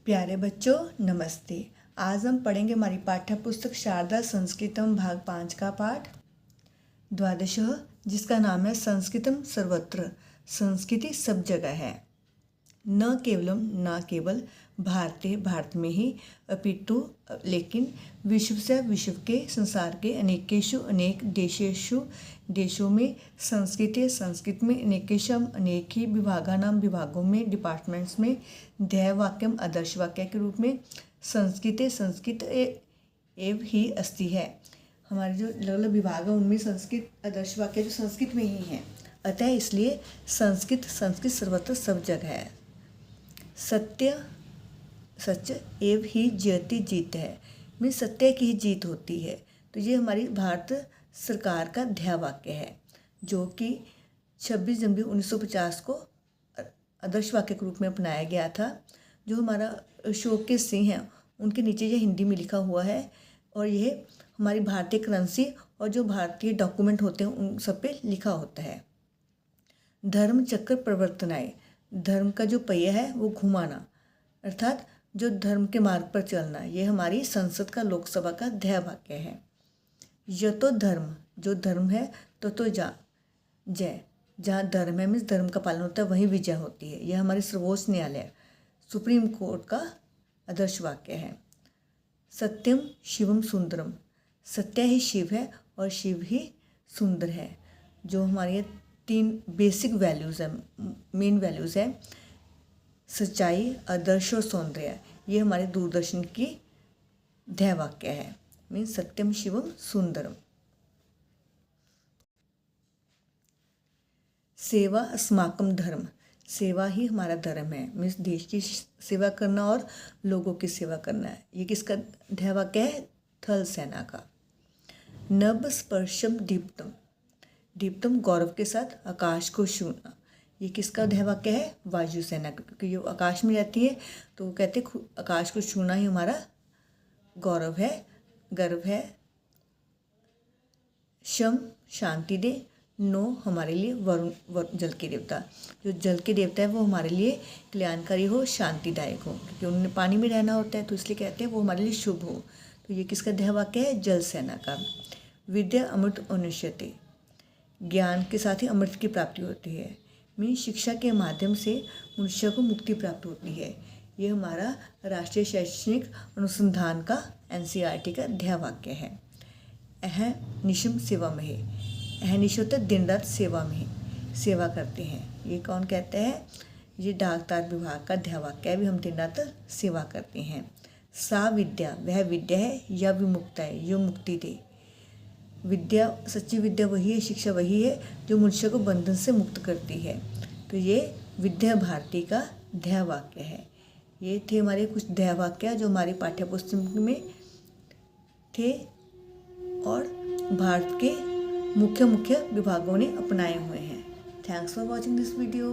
प्यारे बच्चों नमस्ते। आज हम पढ़ेंगे हमारी पाठ्य पुस्तक शारदा संस्कृतम भाग 5 का पाठ द्वादशः, जिसका नाम है संस्कृतम सर्वत्र, संस्कृति सब जगह है। न केवल भारते भारत में ही, अपितु लेकिन विश्व से विश्व के संसार के अनेकेषु अनेक देशों में संस्कृत में अनेकेशम अनेक ही विभागों में डिपार्टमेंट्स में ध्येय वाक्यम आदर्श वाक्य के रूप में संस्कृत एव ही अस्ति है। हमारे जो अलग अलग विभाग है उनमें संस्कृत आदर्श वाक्य जो संस्कृत में ही है, अतः इसलिए संस्कृत सर्वत्र सब जगह है। सच एव ही जयति जीत है, मीन्स सत्य की ही जीत होती है। तो ये हमारी भारत सरकार का ध्येय वाक्य है, जो कि 26 जनवरी 1950 को आदर्श वाक्य के रूप में अपनाया गया था। जो हमारा अशोक के सिंह हैं उनके नीचे ये हिंदी में लिखा हुआ है, और ये हमारी भारतीय करेंसी और जो भारतीय डॉक्यूमेंट होते हैं उन सब पे लिखा होता है। धर्म चक्र प्रवर्तनाय, धर्म का जो पहिया है वो घुमाना, अर्थात जो धर्म के मार्ग पर चलना, ये हमारी संसद का लोकसभा का ध्येय वाक्य है। यतो धर्म, जो धर्म है तो जय, जहाँ धर्म है मीन्स धर्म का पालन होता है वहीं विजय होती है। यह हमारी सर्वोच्च न्यायालय सुप्रीम कोर्ट का आदर्श वाक्य है। सत्यम शिवम सुंदरम, सत्य ही शिव है और शिव ही सुंदर है। जो हमारे 3 बेसिक वैल्यूज़ है, मेन वैल्यूज़ है, सच्चाई, आदर्श और सौंदर्य, ये हमारे दूरदर्शन की ध्येय वाक्य है, मीन्स सत्यम शिवम सुंदरम। सेवा अस्माकम धर्म, सेवा ही हमारा धर्म है, मीन्स देश की सेवा करना और लोगों की सेवा करना है। ये किसका ध्येय वाक्य है? थल सेना का। नभ स्पर्शम दीप्तम, गौरव के साथ आकाश को छूना, ये किसका ध्येय वाक्य है? वायुसेना, क्योंकि ये आकाश में रहती है तो वो कहते आकाश को छूना ही हमारा गौरव है, गर्व है। शम शांति दे, नो हमारे लिए वरुण जल के देवता, जो जल के देवता है वो हमारे लिए कल्याणकारी हो, शांतिदायक हो, क्योंकि उन्होंने पानी में रहना होता है तो इसलिए कहते हैं वो हमारे लिए शुभ हो। तो ये किसका ध्येय वाक्य है? जल सेना का। विद्या अमृत अनुष्यते, ज्ञान के साथ ही अमृत की प्राप्ति होती है, मीन्स शिक्षा के माध्यम से मनुष्य को मुक्ति प्राप्त होती है। ये हमारा राष्ट्रीय शैक्षणिक अनुसंधान का NCERT का ध्येय वाक्य है। निशम सेवा में, निशोत दिन रात सेवा में सेवा करते हैं, ये कौन कहते हैं? ये डाकतार विभाग का ध्येय वाक्य है, भी हम दिन रात सेवा करते हैं। सा विद्या, वह विद्या है या विमुक्ता है, जो मुक्ति दे। विद्या, सच्ची विद्या वही है, शिक्षा वही है जो मनुष्य को बंधन से मुक्त करती है। तो ये विद्या भारती का ध्येय वाक्य है। ये थे हमारे कुछ ध्येय वाक्य जो हमारी पाठ्य पुस्तक में थे और भारत के मुख्य विभागों ने अपनाए हुए हैं। Thanks for watching this video.